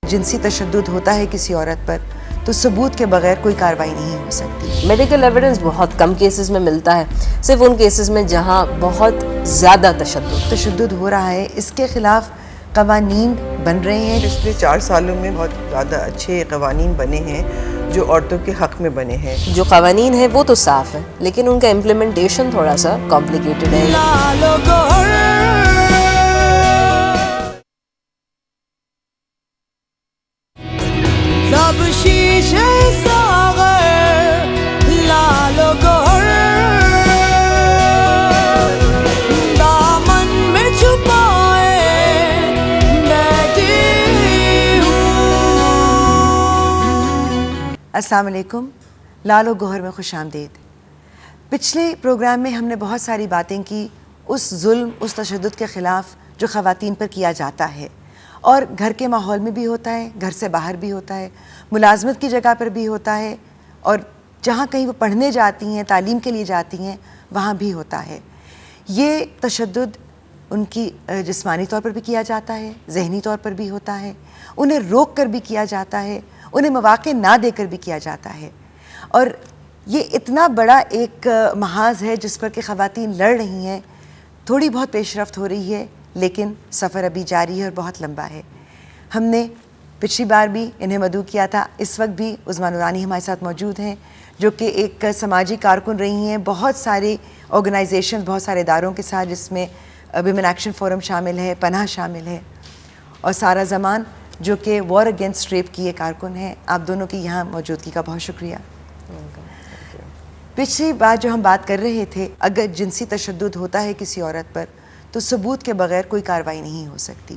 جنسی تشدد ہوتا ہے کسی عورت پر تو ثبوت کے بغیر کوئی کارروائی نہیں ہو سکتی. میڈیکل ایویڈنس بہت کم کیسز میں ملتا ہے، صرف ان کیسز میں جہاں بہت زیادہ تشدد ہو رہا ہے. اس کے خلاف قوانین بن رہے ہیں. پچھلے 4 سالوں میں بہت زیادہ اچھے قوانین بنے ہیں جو عورتوں کے حق میں بنے ہیں. جو قوانین ہیں وہ تو صاف ہیں لیکن ان کا امپلیمنٹیشن تھوڑا سا کمپلیکیٹڈ ہے. السلام علیکم. لال و گوہر میں خوش آمدید. پچھلے پروگرام میں ہم نے بہت ساری باتیں کی اس ظلم، اس تشدد کے خلاف جو خواتین پر کیا جاتا ہے اور گھر کے ماحول میں بھی ہوتا ہے، گھر سے باہر بھی ہوتا ہے، ملازمت کی جگہ پر بھی ہوتا ہے اور جہاں کہیں وہ پڑھنے جاتی ہیں، تعلیم کے لیے جاتی ہیں وہاں بھی ہوتا ہے. یہ تشدد ان کی جسمانی طور پر بھی کیا جاتا ہے، ذہنی طور پر بھی ہوتا ہے، انہیں روک کر بھی کیا جاتا ہے، انہیں مواقع نہ دے کر بھی کیا جاتا ہے. اور یہ اتنا بڑا ایک محاذ ہے جس پر کہ خواتین لڑ رہی ہیں. تھوڑی بہت پیش رفت ہو رہی ہے لیکن سفر ابھی جاری ہے اور بہت لمبا ہے. ہم نے پچھلی بار بھی انہیں مدعو کیا تھا، اس وقت بھی عظمیٰ نورانی ہمارے ساتھ موجود ہیں جو کہ ایک سماجی کارکن رہی ہیں بہت ساری آرگنائزیشن، بہت سارے اداروں کے ساتھ، جس میں ویمن ایکشن فورم شامل ہے، پناہ شامل ہے، اور سارا زمان جو کہ وار اگینسٹ ریپ کی ایک کارکن ہے. آپ دونوں کی یہاں موجودگی کا بہت شکریہ. پچھلی بار جو ہم بات کر رہے تھے، اگر جنسی تشدد ہوتا ہے کسی عورت پر تو ثبوت کے بغیر کوئی کارروائی نہیں ہو سکتی.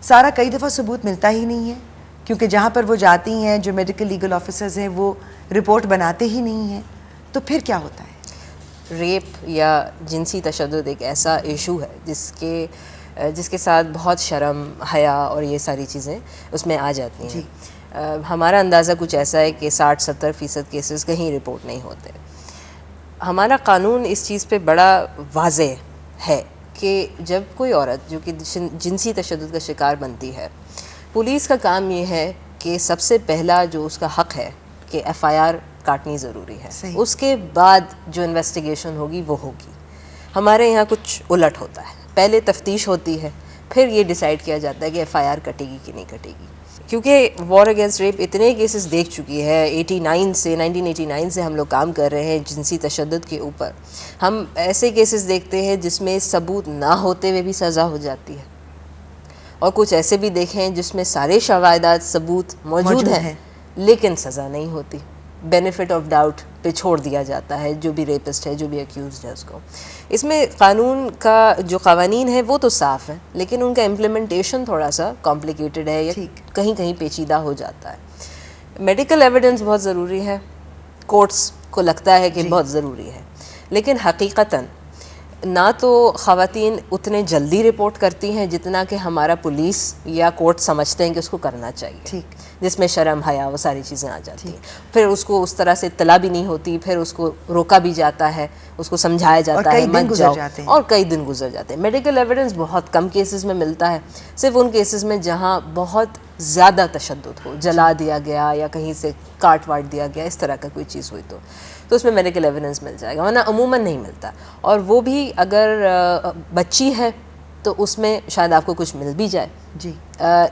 سارا کئی دفعہ ثبوت ملتا ہی نہیں ہے کیونکہ جہاں پر وہ جاتی ہیں، جو میڈیکل لیگل آفیسرز ہیں، وہ رپورٹ بناتے ہی نہیں ہیں. تو پھر کیا ہوتا ہے؟ ریپ یا جنسی تشدد ایک ایسا ایشو ہے جس کے ساتھ بہت شرم، حیا اور یہ ساری چیزیں اس میں آ جاتی ہیں. ہمارا اندازہ کچھ ایسا ہے کہ 60-70% کیسز کہیں رپورٹ نہیں ہوتے. ہمارا قانون اس چیز پہ بڑا واضح ہے کہ جب کوئی عورت جو کہ جنسی تشدد کا شکار بنتی ہے، پولیس کا کام یہ ہے کہ سب سے پہلا جو اس کا حق ہے کہ FIR کاٹنی ضروری ہے. اس کے بعد جو انویسٹیگیشن ہوگی وہ ہوگی. ہمارے یہاں کچھ الٹ ہوتا ہے، پہلے تفتیش ہوتی ہے، پھر یہ ڈیسائیڈ کیا جاتا ہے کہ FIR کٹے گی کہ نہیں کٹے گی. کیونکہ وار اگینسٹ ریپ اتنے کیسز دیکھ چکی ہے، 1989 سے ہم لوگ کام کر رہے ہیں جنسی تشدد کے اوپر. ہم ایسے کیسز دیکھتے ہیں جس میں ثبوت نہ ہوتے ہوئے بھی سزا ہو جاتی ہے، اور کچھ ایسے بھی دیکھیں جس میں سارے شواہدات ثبوت موجود ہیں لیکن سزا نہیں ہوتی. بینیفٹ آف ڈاؤٹ پہ چھوڑ دیا جاتا ہے جو بھی ریپسٹ ہے، جو بھی ایکیوزڈ ہے اس کو. اس میں قانون کا جو قوانین ہے وہ تو صاف ہیں لیکن ان کا امپلیمنٹیشن تھوڑا سا کمپلیکیٹڈ ہے یا کہیں کہیں پیچیدہ ہو جاتا ہے. میڈیکل ایویڈنس بہت ضروری ہے، کورٹس کو لگتا ہے کہ بہت ضروری ہے، لیکن حقیقتاً نہ تو خواتین اتنے جلدی رپورٹ کرتی ہیں جتنا کہ ہمارا پولیس یا کورٹ سمجھتے ہیں کہ اس کو کرنا چاہیے، جس میں شرم، حیا، وہ ساری چیزیں آ جاتی ہیں. پھر اس کو اس طرح سے اطلاع بھی نہیں ہوتی، پھر اس کو روکا بھی جاتا ہے، اس کو سمجھایا جاتا ہے مت جاؤ، اور کئی دن گزر جاتے ہیں. میڈیکل ایویڈنس بہت کم کیسز میں ملتا ہے، صرف ان کیسز میں جہاں بہت زیادہ تشدد ہو، جلا دیا گیا یا کہیں سے کاٹ واٹ دیا گیا، اس طرح کا کوئی چیز ہوئی تو اس میں میڈیکل ایویڈنس مل جائے گا، ورنہ عموماً نہیں ملتا. اور وہ بھی اگر بچی ہے تو اس میں شاید آپ کو کچھ مل بھی جائے،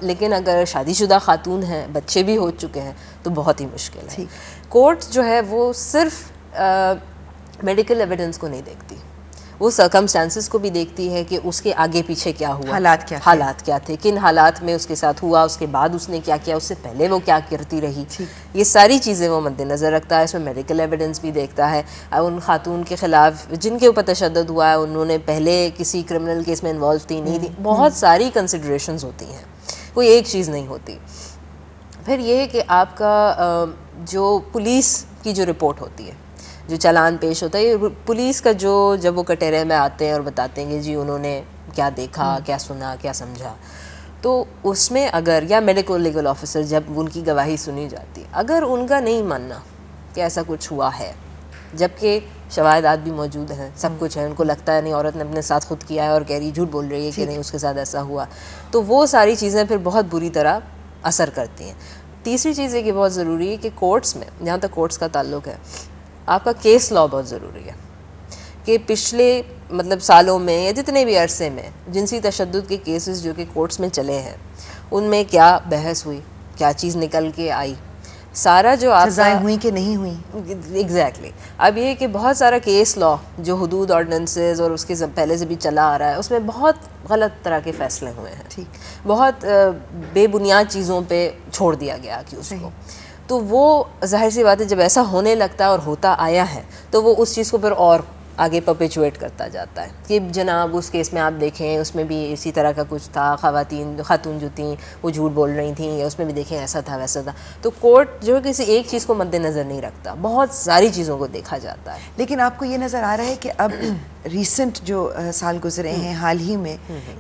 لیکن اگر شادی شدہ خاتون ہیں، بچے بھی ہو چکے ہیں تو بہت ہی مشکل ہے. کورٹ جو ہے وہ صرف میڈیکل ایویڈنس کو نہیں دیکھتی، وہ سرکمسٹانسز کو بھی دیکھتی ہے کہ اس کے آگے پیچھے کیا ہوا، حالات کیا تھے، کن حالات میں اس کے ساتھ ہوا، اس کے بعد اس نے کیا کیا، اس سے پہلے وہ کیا کرتی رہی. یہ ساری چیزیں وہ مد نظر رکھتا ہے. اس میں میڈیکل ایویڈنس بھی دیکھتا ہے. ان خاتون کے خلاف جن کے اوپر تشدد ہوا ہے انہوں نے پہلے کسی کرمنل کیس میں انوالو تھی نہیں تھی، بہت ساری کنسیڈریشنز ہوتی ہیں، کوئی ایک چیز نہیں ہوتی. پھر یہ کہ آپ کا جو پولیس کی جو رپورٹ ہوتی ہے، جو چالان پیش ہوتا ہے، یہ پولیس کا جب وہ کٹہرے میں آتے ہیں اور بتاتے ہیں کہ جی انہوں نے کیا دیکھا، کیا سنا، کیا سمجھا، تو اس میں اگر یا میڈیکل لیگل آفیسر جب ان کی گواہی سنی جاتی، اگر ان کا نہیں ماننا کہ ایسا کچھ ہوا ہے، جبکہ شواہدات بھی موجود ہیں، سب کچھ ہے، ان کو لگتا ہے نہیں عورت نے اپنے ساتھ خود کیا ہے اور کہہ رہی جھوٹ بول رہی ہے کہ نہیں اس کے ساتھ ایسا ہوا، تو وہ ساری چیزیں پھر بہت بری طرح اثر کرتی ہیں. تیسری چیز یہ کہ بہت ضروری ہے کہ کورٹس میں، جہاں تک کورٹس کا تعلق ہے، آپ کا کیس لا بہت ضروری ہے کہ پچھلے مطلب سالوں میں یا جتنے بھی عرصے میں جنسی تشدد کے کیسز جو کہ کورٹس میں چلے ہیں ان میں کیا بحث ہوئی، کیا چیز نکل کے آئی، سارا جو آپ سزائیں ہوئیں کہ نہیں ہوئیں. ایگزیکٹلی. اب یہ کہ بہت سارا کیس لا جو حدود آرڈیننسز اور اس کے پہلے سے بھی چلا آ رہا ہے، اس میں بہت غلط طرح کے فیصلے ہوئے ہیں. ٹھیک. بہت بے بنیاد چیزوں پہ چھوڑ دیا گیا کہ اس کو. تو وہ ظاہر سی بات ہے جب ایسا ہونے لگتا ہے اور ہوتا آیا ہے تو وہ اس چیز کو پھر اور آگے پرپیچویٹ کرتا جاتا ہے کہ جناب اس کیس میں آپ دیکھیں اس میں بھی اسی طرح کا کچھ تھا، خاتون جو تھیں وہ جھوٹ بول رہی تھیں، یا اس میں بھی دیکھیں ایسا تھا ویسا تھا. تو کورٹ جو ہے کسی ایک چیز کو مد نظر نہیں رکھتا، بہت ساری چیزوں کو دیکھا جاتا ہے. لیکن آپ کو یہ نظر آ رہا ہے کہ اب ریسنٹ جو سال گزرے ہیں حال ہی میں،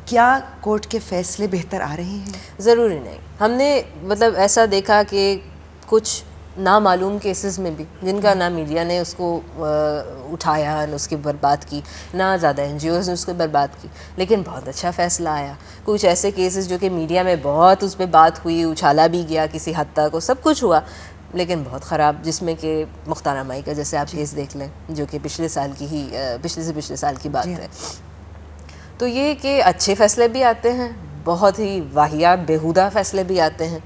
کیا کورٹ کے فیصلے بہتر آ رہے ہیں؟ ضروری نہیں. ہم نے مطلب ایسا دیکھا کہ کچھ نامعلوم کیسز میں بھی جن کا نہ میڈیا نے اس کو اٹھایا، نہ اس کی اوپر بات کی، نہ زیادہ این جی اوز نے اس کے اوپر بات کی، لیکن بہت اچھا فیصلہ آیا. کچھ ایسے کیسز جو کہ میڈیا میں بہت اس پہ بات ہوئی، اچھالا بھی گیا کسی حد تک، سب کچھ ہوا، لیکن بہت خراب، جس میں کہ مختار مائی کا جیسے آپ کیس دیکھ لیں جو کہ پچھلے سے پچھلے سال کی بات ہے. تو یہ کہ اچھے فیصلے بھی آتے ہیں، بہت ہی واہیات بیہودہ فیصلے بھی آتے ہیں،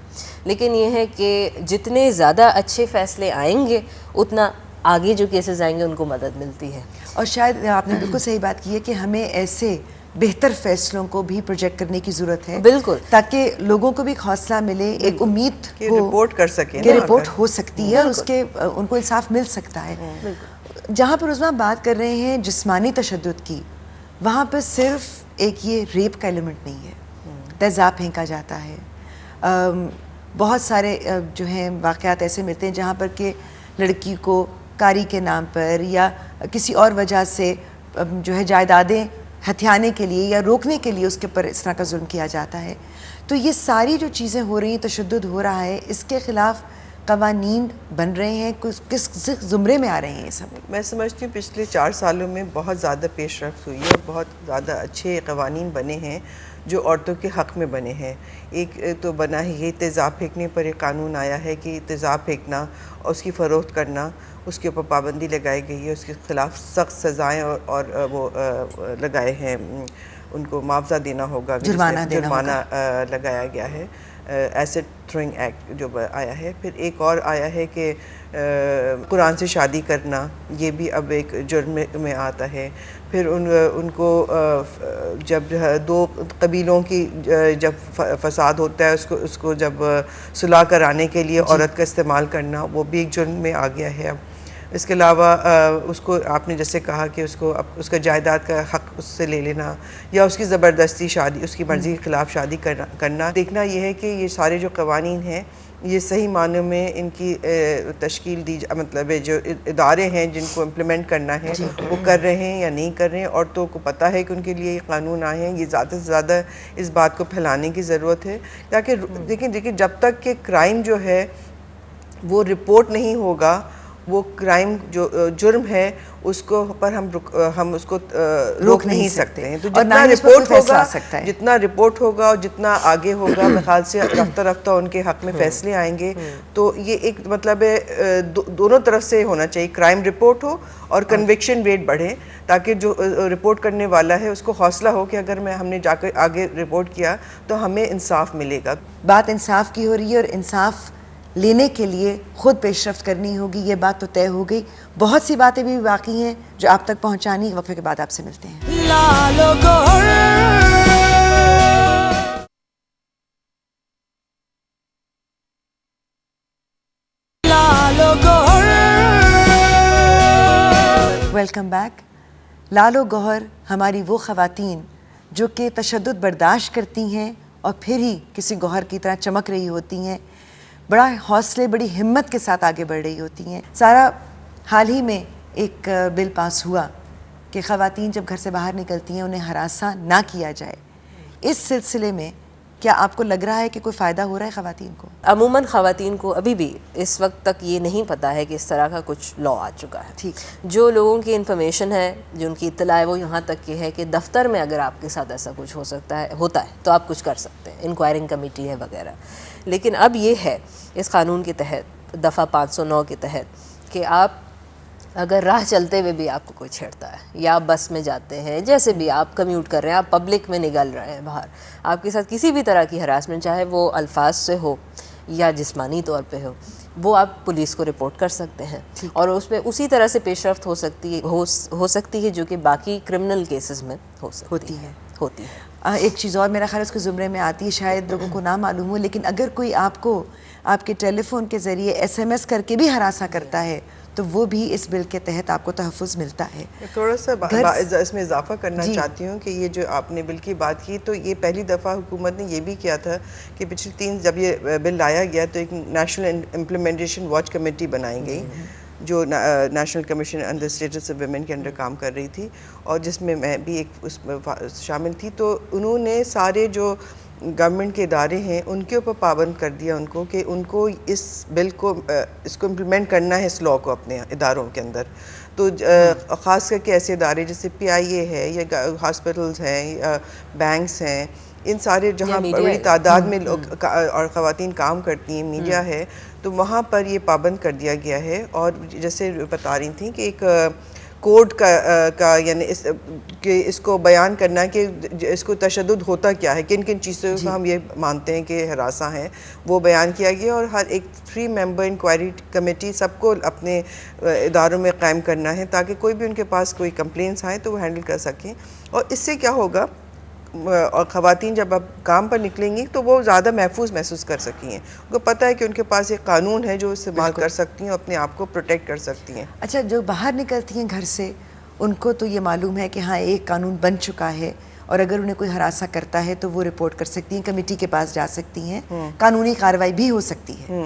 لیکن یہ ہے کہ جتنے زیادہ اچھے فیصلے آئیں گے اتنا آگے جو کیسز آئیں گے ان کو مدد ملتی ہے. اور شاید آپ نے بالکل صحیح بات کی ہے کہ ہمیں ایسے بہتر فیصلوں کو بھی پروجیکٹ کرنے کی ضرورت ہے، بالکل، تاکہ لوگوں کو بھی حوصلہ ملے، ایک امید کہ رپورٹ کر سکیں، کہ رپورٹ ہو سکتی ہے اور اس کے ان کو انصاف مل سکتا ہے. جہاں پر عظمیٰ بات کر رہے ہیں جسمانی تشدد کی، وہاں پر صرف ایک یہ ریپ کا ایلیمنٹ نہیں ہے، تیزاب پھینکا جاتا ہے. بہت سارے جو ہیں واقعات ایسے ملتے ہیں جہاں پر کہ لڑکی کو کاری کے نام پر یا کسی اور وجہ سے جو ہے جائیدادیں ہتھیانے کے لیے یا روکنے کے لیے اس کے اوپر اس طرح کا ظلم کیا جاتا ہے. تو یہ ساری جو چیزیں ہو رہی ہیں، تشدد ہو رہا ہے، اس کے خلاف قوانین بن رہے ہیں، کس زمرے میں آ رہے ہیں یہ سب؟ میں سمجھتی ہوں پچھلے 4 سالوں میں بہت زیادہ پیش رفت ہوئی ہے اور بہت زیادہ اچھے قوانین بنے ہیں جو عورتوں کے حق میں بنے ہیں. ایک تو بنا ہے یہ تیزاب پھینکنے پر ایک قانون آیا ہے کہ تیزاب پھینکنا اور اس کی فروخت کرنا، اس کے اوپر پابندی لگائی گئی ہے، اس کے خلاف سخت سزائیں اور وہ لگائے ہیں، ان کو معاوضہ دینا ہوگا، جرمانہ لگایا گیا ہے. ایسڈ تھروئنگ ایکٹ جو آیا ہے. پھر ایک اور آیا ہے کہ قرآن سے شادی کرنا، یہ بھی اب ایک جرم میں آتا ہے. پھر ان کو جب 2 قبیلوں کی جب فساد ہوتا ہے اس کو جب صلح کرانے کے لیے عورت کا استعمال کرنا، وہ بھی ایک جرم میں آ گیا ہے اب. اس کے علاوہ اس کو آپ نے جیسے کہا کہ اس کا جائیداد کا حق اس سے لے لینا یا اس کی زبردستی شادی، اس کی مرضی کے خلاف شادی کرنا. دیکھنا یہ ہے کہ یہ سارے جو قوانین ہیں یہ صحیح معنوں میں ان کی تشکیل مطلب جو ادارے ہیں جن کو امپلیمنٹ کرنا ہے وہ کر رہے ہیں یا نہیں کر رہے ہیں. عورتوں کو پتہ ہے کہ ان کے لیے یہ قانون آئے ہیں. یہ زیادہ سے زیادہ اس بات کو پھیلانے کی ضرورت ہے تاکہ دیکھیں جب تک کہ کرائم جو ہے وہ رپورٹ نہیں ہوگا، وہ کرائم جو جرم ہے اس کو پر ہم اس کو روک نہیں سکتے ہیں. تو جتنا رپورٹ ہوگا اور جتنا آگے ہوگا، میرے خیال سے رفتہ رفتہ ان کے حق میں فیصلے آئیں گے. تو یہ ایک مطلب ہے دونوں طرف سے ہونا چاہیے، کرائم رپورٹ ہو اور کنوکشن ریٹ بڑھے، تاکہ جو رپورٹ کرنے والا ہے اس کو حوصلہ ہو کہ اگر ہم نے جا کر آگے رپورٹ کیا تو ہمیں انصاف ملے گا. بات انصاف کی ہو رہی ہے اور انصاف لینے کے لیے خود پیش رفت کرنی ہوگی، یہ بات تو طے ہو گئی. بہت سی باتیں بھی باقی ہیں جو آپ تک پہنچانی. وقفے کے بعد آپ سے ملتے ہیں. لالو گوہر ویلکم بیک. لالو گوہر ہماری وہ خواتین جو کہ تشدد برداشت کرتی ہیں اور پھر ہی کسی گوہر کی طرح چمک رہی ہوتی ہیں، بڑا حوصلے، بڑی ہمت کے ساتھ آگے بڑھ رہی ہوتی ہیں. سارا حال ہی میں ایک بل پاس ہوا کہ خواتین جب گھر سے باہر نکلتی ہیں انہیں ہراساں نہ کیا جائے. اس سلسلے میں کیا آپ کو لگ رہا ہے کہ کوئی فائدہ ہو رہا ہے خواتین کو؟ عموماً خواتین کو ابھی بھی اس وقت تک یہ نہیں پتہ ہے کہ اس طرح کا کچھ لا آ چکا ہے. ٹھیک. جو لوگوں کی انفارمیشن ہے، جو ان کی اطلاع ہے، وہ یہاں تک کہ ہے کہ دفتر میں اگر آپ کے ساتھ ایسا کچھ ہوتا ہے تو آپ کچھ کر سکتے ہیں، انکوائرنگ کمیٹی ہے وغیرہ. لیکن اب یہ ہے اس قانون کے تحت، دفعہ 509 کے تحت، کہ آپ اگر راہ چلتے ہوئے بھی آپ کو کوئی چھیڑتا ہے، یا آپ بس میں جاتے ہیں، جیسے بھی آپ کمیوٹ کر رہے ہیں، آپ پبلک میں نکل رہے ہیں باہر، آپ کے ساتھ کسی بھی طرح کی ہراسمنٹ، چاہے وہ الفاظ سے ہو یا جسمانی طور پہ ہو، وہ آپ پولیس کو رپورٹ کر سکتے ہیں. اور اس پہ اسی طرح سے پیش رفت ہو سکتی ہے جو کہ باقی کرمنل کیسز میں ہوتی ہے. ایک چیز اور میرا خیال اس کے زمرے میں آتی ہے، شاید لوگوں کو نہ معلوم ہو، لیکن اگر کوئی آپ کو آپ کے ٹیلی فون کے ذریعے SMS کر کے بھی ہراساں کرتا ہے تو وہ بھی اس بل کے تحت آپ کو تحفظ ملتا ہے. تھوڑا سا اس میں اضافہ کرنا چاہتی ہوں کہ یہ جو آپ نے بل کی بات کی، تو یہ پہلی دفعہ حکومت نے یہ بھی کیا تھا کہ پچھلی جب یہ بل لایا گیا تو ایک نیشنل امپلیمنٹیشن واچ کمیٹی بنائی گئی جو national commission on the status of women کے انڈر کام کر رہی تھی، اور جس میں میں بھی ایک اس میں شامل تھی. تو انہوں نے سارے جو گورنمنٹ کے ادارے ہیں ان کے اوپر پابند کر دیا ان کو کہ ان کو اس بل کو امپلیمنٹ کرنا ہے، اس لا کو اپنے اداروں کے اندر. تو خاص کر کے ایسے ادارے جیسے PIA ہے یا ہاسپٹلز ہیں یا بینکس ہیں، ان سارے جہاں بڑی تعداد میں لوگ اور خواتین کام کرتی ہیں، میڈیا ہے، تو وہاں پر یہ پابند کر دیا گیا ہے. اور جیسے بتا رہی تھیں کہ ایک کوڈ کا یعنی کہ اس کو بیان کرنا کہ اس کو تشدد ہوتا کیا ہے، کن کن چیزوں کو ہم یہ مانتے ہیں کہ ہراساں ہیں، وہ بیان کیا گیا. اور ہر ایک 3 ممبر انکوائری کمیٹی سب کو اپنے اداروں میں قائم کرنا ہے تاکہ کوئی بھی ان کے پاس کوئی کمپلینس آئیں تو وہ ہینڈل کر سکیں. اور اس سے کیا ہوگا، اور خواتین جب اب کام پر نکلیں گی تو وہ زیادہ محفوظ محسوس کر سکی ہیں. ان کو پتہ ہے کہ ان کے پاس ایک قانون ہے جو استعمال کر سکتی ہیں، اپنے آپ کو پروٹیکٹ کر سکتی ہیں. اچھا، جو باہر نکلتی ہیں گھر سے ان کو تو یہ معلوم ہے کہ ہاں ایک قانون بن چکا ہے، اور اگر انہیں کوئی ہراساں کرتا ہے تو وہ رپورٹ کر سکتی ہیں، کمیٹی کے پاس جا سکتی ہیں، قانونی کارروائی بھی ہو سکتی ہے.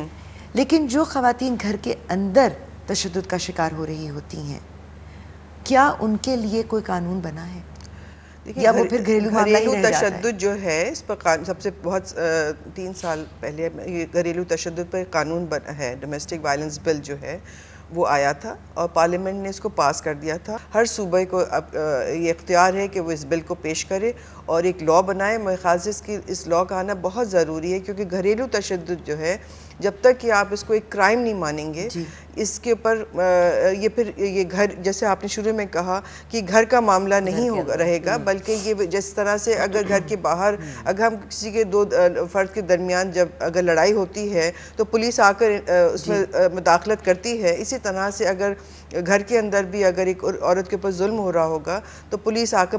لیکن جو خواتین گھر کے اندر تشدد کا شکار ہو رہی ہوتی ہیں، کیا ان کے لیے کوئی قانون بنا ہے یا وہ پھر گھریلو معاملہ ہی رہ جاتا ہے؟ تشدد جو ہے اس پر سب سے بہت 3 سال پہلے یہ گھریلو تشدد پر قانون بنا ہے، ڈومیسٹک وائلنس بل جو ہے وہ آیا تھا اور پارلیمنٹ نے اس کو پاس کر دیا تھا. ہر صوبے کو اب یہ اختیار ہے کہ وہ اس بل کو پیش کرے اور ایک لا بنائے. میرے خیال سے اس لا کا آنا بہت ضروری ہے، کیونکہ گھریلو تشدد جو ہے جب تک کہ آپ اس کو ایک کرائم نہیں مانیں گے، اس کے اوپر یہ پھر یہ گھر، جیسے آپ نے شروع میں کہا کہ گھر کا معاملہ نہیں رہے گا، بلکہ یہ جس طرح سے اگر گھر کے باہر اگر ہم کسی کے 2 فرد کے درمیان جب اگر لڑائی ہوتی ہے تو پولیس آ کر اس میں مداخلت کرتی ہے، اسی طرح سے اگر گھر کے اندر بھی اگر ایک عورت کے اوپر ظلم ہو رہا ہوگا تو پولیس آ کر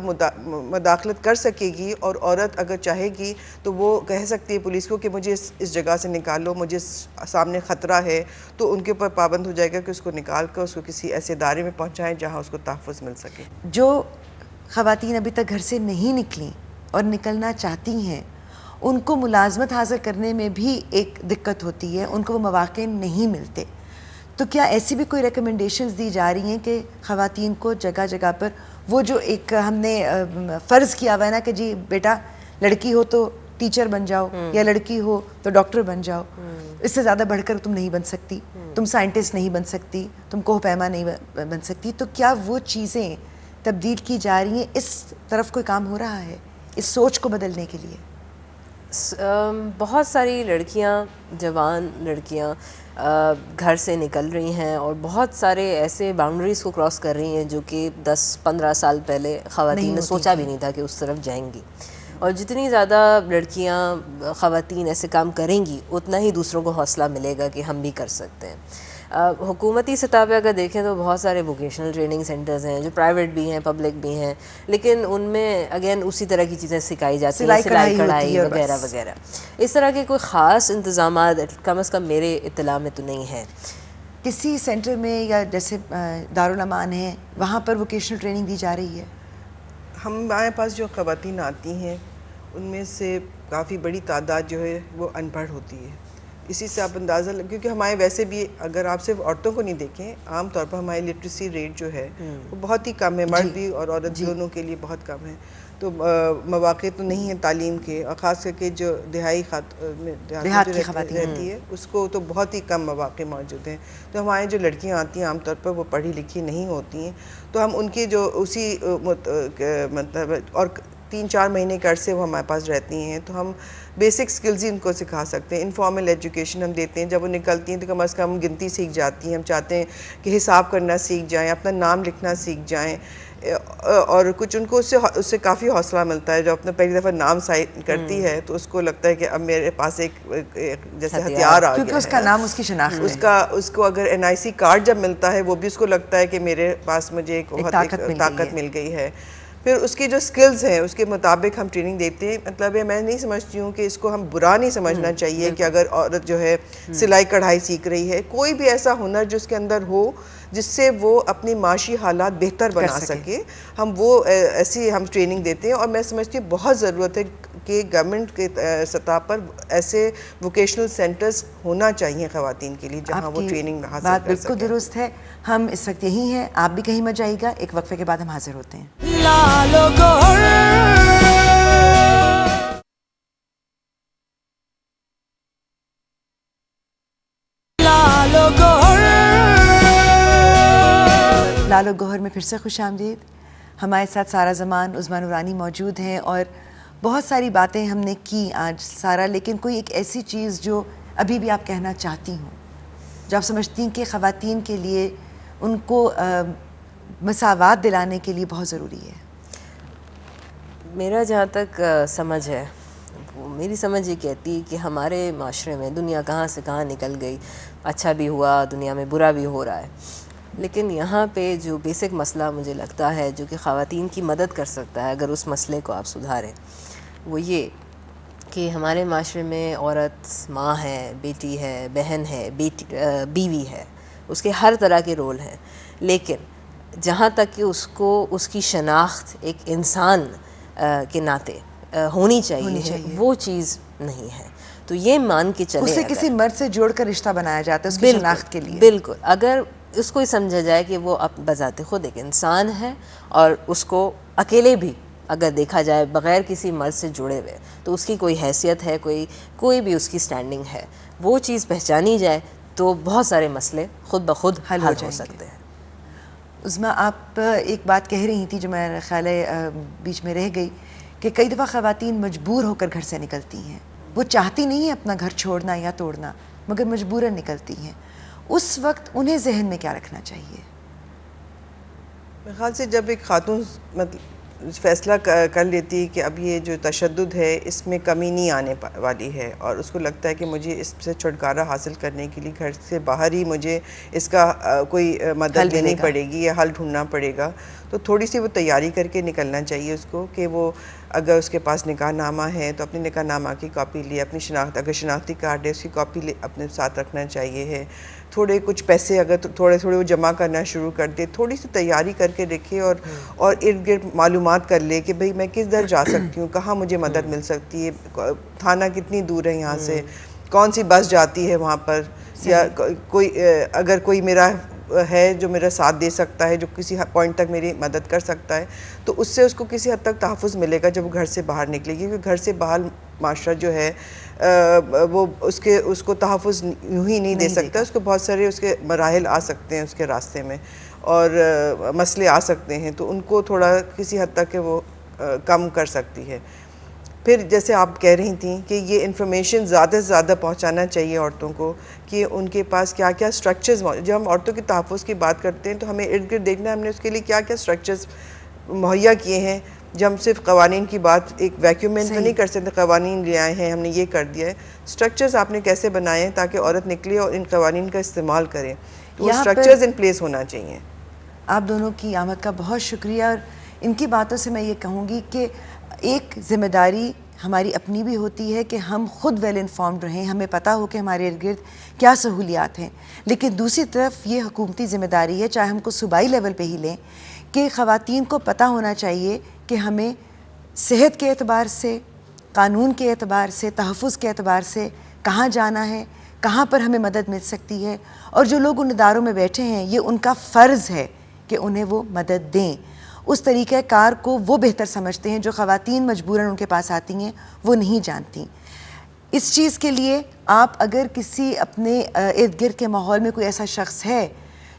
مداخلت کر سکے گی، اور عورت اگر چاہے گی تو وہ کہہ سکتی ہے پولیس کو کہ مجھے اس جگہ سے نکالو، مجھے سامنے خطرہ ہے، تو ان کے اوپر پابند ہو جائے گا کہ اس کو نکال کر اس کو کسی ایسے ادارے میں پہنچائیں جہاں اس کو تحفظ مل سکے. جو خواتین ابھی تک گھر سے نہیں نکلیں اور نکلنا چاہتی ہیں، ان کو ملازمت حاصل کرنے میں بھی ایک دقت ہوتی ہے، ان کو وہ مواقع نہیں ملتے. تو کیا ایسی بھی کوئی ریکمنڈیشنز دی جا رہی ہیں کہ خواتین کو جگہ جگہ پر وہ جو ایک ہم نے فرض کیا ہوا ہے نا کہ جی بیٹا لڑکی ہو تو ٹیچر بن جاؤ یا لڑکی ہو تو ڈاکٹر بن جاؤ، اس سے زیادہ بڑھ کر تم نہیں بن سکتی، تم سائنٹسٹ نہیں بن سکتی، تم کوہ پیما نہیں بن سکتی، تو کیا وہ چیزیں تبدیل کی جا رہی ہیں؟ اس طرف کوئی کام ہو رہا ہے اس سوچ کو بدلنے کے لیے؟ بہت ساری لڑکیاں، جوان لڑکیاں گھر سے نکل رہی ہیں اور بہت سارے ایسے باؤنڈریز کو کراس کر رہی ہیں جو کہ 10-15 سال پہلے خواتین نے سوچا بھی نہیں تھا کہ اس طرف جائیں گی. اور جتنی زیادہ لڑکیاں خواتین ایسے کام کریں گی اتنا ہی دوسروں کو حوصلہ ملے گا کہ ہم بھی کر سکتے ہیں. حکومتی سطح پہ اگر دیکھیں تو بہت سارے ووکیشنل ٹریننگ سینٹرز ہیں جو پرائیویٹ بھی ہیں، پبلک بھی ہیں، لیکن ان میں اگین اسی طرح کی چیزیں سکھائی جاتی ہیں، سلائی کڑھائی وغیرہ وغیرہ. اس طرح کے کوئی خاص انتظامات کم از کم میرے اطلاع میں تو نہیں ہیں. کسی سینٹر میں یا جیسے دارالامان ہے وہاں پر ووکیشنل ٹریننگ دی جا رہی ہے؟ ہمارے پاس جو خواتین آتی ہیں ان میں سے کافی بڑی تعداد جو ہے وہ ان پڑھ ہوتی ہے. اسی سے آپ اندازہ کیونکہ ہمارے ویسے بھی اگر آپ صرف عورتوں کو نہیں دیکھیں، عام طور پر ہماری لٹریسی ریٹ جو ہے وہ بہت ہی کم ہے، مرد بھی اور عورت دونوں کے لیے بہت کم ہے. تو مواقع تو نہیں ہیں تعلیم کے، اور خاص کر کے جو دیہات کی خواتین رہتی ہے اس کو تو بہت ہی کم مواقع موجود ہیں. تو ہمارے جو لڑکیاں آتی ہیں عام طور پر وہ پڑھی لکھی نہیں ہوتی ہیں، تو ہم ان کی جو اسی مطلب اور 3-4 مہینے کے عرصے وہ ہمارے پاس رہتی ہیں، تو ہم بیسک سکلز ہی ان کو سکھا سکتے ہیں. انفارمل ایجوکیشن ہم دیتے ہیں. جب وہ نکلتی ہیں تو کم از کم گنتی سیکھ جاتی ہیں. ہم چاہتے ہیں کہ حساب کرنا سیکھ جائیں، اپنا نام لکھنا سیکھ جائیں، اور کچھ ان کو اس سے کافی حوصلہ ملتا ہے. جو اپنا پہلی دفعہ نام سائن کرتی ہے تو اس کو لگتا ہے کہ اب میرے پاس ایک جیسے ہتھیار آ گیا ہے، کیونکہ اس کا نام اس کی شناخت ہے. اس کو اگر NIC کارڈ جب ملتا ہے وہ بھی اس کو لگتا ہے کہ میرے پاس مجھے ایک طاقت مل گئی ہے. پھر اس کی جو سکلز ہیں اس کے مطابق ہم ٹریننگ دیتے ہیں. مطلب میں نہیں سمجھتی ہوں کہ اس کو ہم برا نہیں سمجھنا چاہیے کہ اگر عورت جو ہے سلائی کڑھائی سیکھ رہی ہے، کوئی بھی ایسا ہنر جو اس کے اندر ہو جس سے وہ اپنی معاشی حالات بہتر بنا سکے، ہم وہ ایسی ہم ٹریننگ دیتے ہیں. اور میں سمجھتی ہوں بہت ضرورت ہے کہ گورنمنٹ کے سطح پر ایسے ووکیشنل سینٹرز ہونا چاہیے خواتین کے لیے جہاں وہ ٹریننگ حاصل کر سکیں. بات بالکل درست ہے. ہم اس وقت یہی ہیں، آپ بھی کہیں مت جائیے گا. ایک وقفے کے بعد ہم حاضر ہوتے ہیں. لالو گوہر لالو گوہر میں پھر سے خوش آمدید. ہمارے ساتھ سارا زمان، عظمیٰ نورانی موجود ہیں، اور بہت ساری باتیں ہم نے کی آج سارا، لیکن کوئی ایک ایسی چیز جو ابھی بھی آپ کہنا چاہتی ہوں، جو آپ سمجھتی ہیں کہ خواتین کے لیے ان کو مساوات دلانے کے لیے بہت ضروری ہے. میرا جہاں تک سمجھ ہے، میری سمجھ یہ کہتی ہے کہ ہمارے معاشرے میں دنیا کہاں سے کہاں نکل گئی، اچھا بھی ہوا، دنیا میں برا بھی ہو رہا ہے، لیکن یہاں پہ جو بیسک مسئلہ مجھے لگتا ہے جو کہ خواتین کی مدد کر سکتا ہے اگر اس مسئلے کو آپ سدھاریں، وہ یہ کہ ہمارے معاشرے میں عورت ماں ہے، بیٹی ہے، بہن ہے، بیوی ہے، اس کے ہر طرح کے رول ہیں، لیکن جہاں تک کہ اس کو اس کی شناخت ایک انسان کے ناطے ہونی چاہیے وہ چیز نہیں ہے. تو یہ مان کے چلیں اسے کسی مرد سے جوڑ کر رشتہ بنایا جاتا ہے اس کی شناخت کے لیے. بالکل، اگر اس کو سمجھا جائے کہ وہ بذات خود ایک انسان ہے، اور اس کو اکیلے بھی اگر دیکھا جائے بغیر کسی مرد سے جڑے ہوئے تو اس کی کوئی حیثیت ہے، کوئی بھی اس کی سٹینڈنگ ہے، وہ چیز پہچانی جائے تو بہت سارے مسئلے خود بخود حل ہو سکتے ہیں. عظمیٰ، آپ ایک بات کہہ رہی تھی جو میرا خیال ہے بیچ میں رہ گئی، کہ کئی دفعہ خواتین مجبور ہو کر گھر سے نکلتی ہیں. وہ چاہتی نہیں ہیں اپنا گھر چھوڑنا یا توڑنا، مگر مجبوراً نکلتی ہیں. اس وقت انہیں ذہن میں کیا رکھنا چاہیے؟ میرے خیال سے جب ایک خاتون فیصلہ کر لیتی ہے کہ اب یہ جو تشدد ہے اس میں کمی نہیں آنے والی ہے، اور اس کو لگتا ہے کہ مجھے اس سے چھٹکارا حاصل کرنے کے لیے گھر سے باہر ہی مجھے اس کا کوئی مدد لینی پڑے گی یا حل ڈھونڈنا پڑے گا، تو تھوڑی سی وہ تیاری کر کے نکلنا چاہیے اس کو. کہ وہ اگر اس کے پاس نکاح نامہ ہے تو اپنی نکاح نامہ کی کاپی لے، اپنی اگر شناختی کارڈ ہے اس کی کاپی لے اپنے ساتھ رکھنا چاہیے ہے. تھوڑے کچھ پیسے اگر تھوڑے وہ جمع کرنا شروع کر دے، تھوڑی سی تیاری کر کے رکھے، اور ارد گرد معلومات کر لے کہ بھئی میں کس در جا سکتی ہوں، کہاں مجھے مدد مل سکتی ہے، تھانہ کتنی دور ہے یہاں سے، کون سی بس جاتی ہے وہاں پر، یا اگر کوئی میرا ہے جو میرا ساتھ دے سکتا ہے، جو کسی پوائنٹ تک میری مدد کر سکتا ہے، تو اس سے اس کو کسی حد تک تحفظ ملے گا جب وہ گھر سے باہر نکلے گی. کیونکہ گھر سے باہر معاشرہ جو ہے وہ اس کو تحفظ یوں ہی نہیں دے سکتا. اس کو بہت سارے اس کے مراحل آ سکتے ہیں اس کے راستے میں، اور مسئلے آ سکتے ہیں، تو ان کو تھوڑا کسی حد تک وہ کم کر سکتی ہے. پھر جیسے آپ کہہ رہی تھیں کہ یہ انفارمیشن زیادہ سے زیادہ پہنچانا چاہیے عورتوں کو کہ ان کے پاس کیا کیا سٹرکچرز جب ہم عورتوں کے تحفظ کی بات کرتے ہیں تو ہمیں ارد گرد دیکھنا ہے ہم نے اس کے لیے کیا کیا سٹرکچرز مہیا کیے ہیں. جب ہم صرف قوانین کی بات ایک ویکیوم میں تو نہیں کر سکتے، قوانین لے آئے ہیں، ہم نے یہ کر دیا ہے. سٹرکچرز آپ نے کیسے بنائے ہیں تاکہ عورت نکلے اور ان قوانین کا استعمال کرے، تو وہ سٹرکچرز ان پلیس ہونا چاہیے. آپ دونوں کی آمد کا بہت شکریہ. اور ان کی باتوں سے میں یہ کہوں گی کہ ایک ذمہ داری ہماری اپنی بھی ہوتی ہے کہ ہم خود ویل انفارمڈ رہیں، ہمیں پتہ ہو کہ ہمارے ارد گرد کیا سہولیات ہیں. لیکن دوسری طرف یہ حکومتی ذمہ داری ہے، چاہے ہم کو صوبائی لیول پہ ہی لیں، کہ خواتین کو پتہ ہونا چاہیے کہ ہمیں صحت کے اعتبار سے، قانون کے اعتبار سے، تحفظ کے اعتبار سے کہاں جانا ہے، کہاں پر ہمیں مدد مل سکتی ہے. اور جو لوگ ان اداروں میں بیٹھے ہیں یہ ان کا فرض ہے کہ انہیں وہ مدد دیں. اس طریقہ کار کو وہ بہتر سمجھتے ہیں جو خواتین مجبوراً ان کے پاس آتی ہیں وہ نہیں جانتی. اس چیز کے لیے آپ اگر کسی اپنے ارد گرد کے ماحول میں کوئی ایسا شخص ہے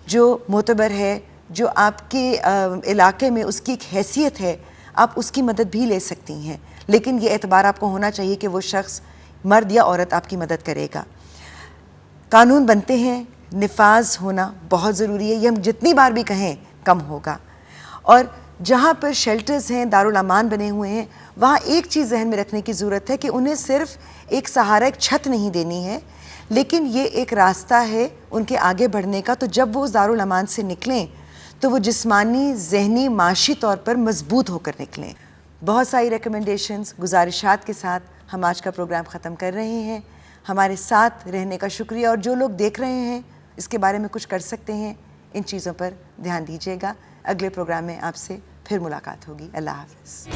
جو معتبر ہے, جو آپ کے علاقے میں اس کی ایک حیثیت ہے, آپ اس کی مدد بھی لے سکتی ہیں, لیکن یہ اعتبار آپ کو ہونا چاہیے کہ وہ شخص مرد یا عورت آپ کی مدد کرے گا. قانون بنتے ہیں, نفاذ ہونا بہت ضروری ہے, یہ ہم جتنی بار بھی کہیں کم ہوگا. اور جہاں پر شیلٹرز ہیں, دارالامان بنے ہوئے ہیں, وہاں ایک چیز ذہن میں رکھنے کی ضرورت ہے کہ انہیں صرف ایک سہارا, ایک چھت نہیں دینی ہے, لیکن یہ ایک راستہ ہے ان کے آگے بڑھنے کا. تو جب وہ اس دارالامان سے نکلیں تو وہ جسمانی, ذہنی, معاشی طور پر مضبوط ہو کر نکلیں. بہت ساری ریکمنڈیشنز, گزارشات کے ساتھ ہم آج کا پروگرام ختم کر رہے ہیں. ہمارے ساتھ رہنے کا شکریہ, اور جو لوگ دیکھ رہے ہیں اس کے بارے میں کچھ کر سکتے ہیں, ان چیزوں پر دھیان دیجیے گا. اگلے پروگرام میں آپ سے پھر ملاقات ہوگی. اللہ حافظ.